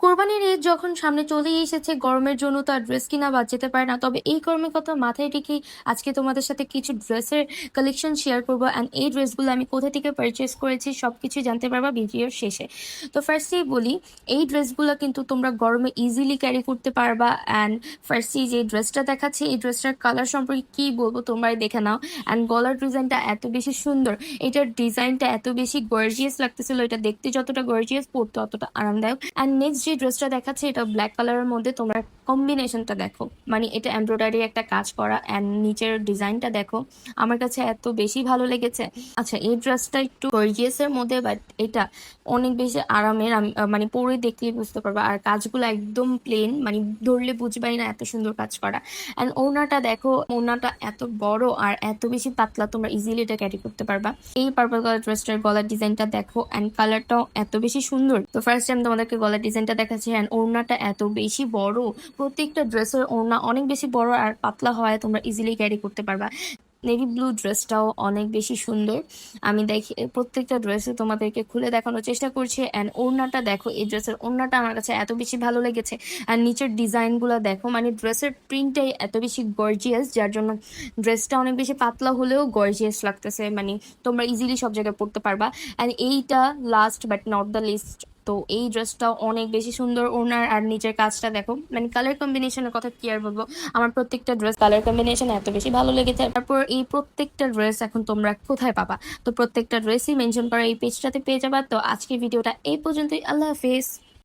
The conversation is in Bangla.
কোরবানির ঈদ যখন সামনে চলেই এসেছে, গরমের জন্য তো আর ড্রেস কিনা বাদ যেতে পারে না। তবে এই গরমের কথা মাথায় রেখেই আজকে তোমাদের সাথে কিছু ড্রেসের কালেকশন শেয়ার করবো, অ্যান্ড এই ড্রেসগুলো আমি কোথা থেকে পারচেস করেছি সবকিছু জানতে পারবা ভিডিওর শেষে। তো ফার্স্টেই বলি, এই ড্রেসগুলো কিন্তু তোমরা গরমে ইজিলি ক্যারি করতে পারবা। অ্যান্ড ফার্স্টেই যে ড্রেসটা দেখাচ্ছি, এই ড্রেসটার কালার সম্পর্কে কি বলবো তোমরাই দেখে নাও। অ্যান্ড গলার ডিজাইনটা এত বেশি সুন্দর, এটার ডিজাইনটা এত বেশি গর্জিয়াস লাগতেছিল, এটা দেখতে যতটা গর্জিয়াস পড়তে অতটা আরামদায়ক। অ্যান্ড নেক্সট যে ড্রেসটা দেখাচ্ছে, এটা ব্ল্যাক কালারের মধ্যে, তোমরা কম্বিনেশনটা দেখো, মানে এটা এমব্রয়ডারি একটা কাজ করা, অ্যান্ড নিচের ডিজাইনটা দেখো, আমার কাছে এত বেশি ভালো লেগেছে। আচ্ছা, এই ড্রেসটা একটু গর্জিয়াস এর মধ্যে, বাট এটা অনেক বেশি আরামের। মানে পরে দেখলেই বুঝতে পারবা। আর কাজগুলো একদম প্লেন, মানে ধরলে বুঝবাই না এত সুন্দর কাজ করা। অ্যান্ড ওড়নাটা দেখো, ওড়নাটা এত বড় আর এত বেশি পাতলা, তোমরা ইজিলি এটা ক্যারি করতে পারবা। এই পার্পল কালার ড্রেসটার গলার ডিজাইনটা দেখো, অ্যান্ড কালারটাও এত বেশি সুন্দর। তো ফার্স্ট টাইম তোমাদেরকে গলার ডিজাইনটা দেখাচ্ছি। অ্যান্ড ওড়নাটা এত বেশি বড়, প্রত্যেকটা ড্রেসের ওড়না অনেক বেশি বড় আর পাতলা হয়, তোমরা ইজিলি ক্যারি করতে পারবা। নেভি ব্লু ড্রেসটাও অনেক বেশি সুন্দর। আমি দেখি প্রত্যেকটা ড্রেসে তোমাদেরকে খুলে দেখানোর চেষ্টা করছি। অ্যান্ড ওড়নাটা দেখো, এই ড্রেসের ওড়নাটা আমার কাছে এত বেশি ভালো লেগেছে। আর নিচের ডিজাইনগুলো দেখো, মানে ড্রেসের প্রিন্টটাই এত বেশি গর্জিয়াস, যার জন্য ড্রেসটা অনেক বেশি পাতলা হলেও গর্জিয়াস লাগতেছে, মানে তোমরা ইজিলি সব জায়গায় পরতে পারবা। অ্যান্ড এইটা last but not the least, তো এই ড্রেসটাও অনেক বেশি সুন্দর। ওনার আর নিচের কাজটা দেখো, মানে কালার কম্বিনেশনের কথা কি আর বলবো, আমার প্রত্যেকটা ড্রেস কালার কম্বিনেশন এত বেশি ভালো লেগেছে। তারপর এই প্রত্যেকটা ড্রেস এখন তোমরা কোথায় পাবা, তো প্রত্যেকটা ড্রেসই মেনশন করা এই পেজটাতে পেয়ে যাবা। তো আজকের ভিডিওটা এই পর্যন্তই, আল্লাহ হাফেজ।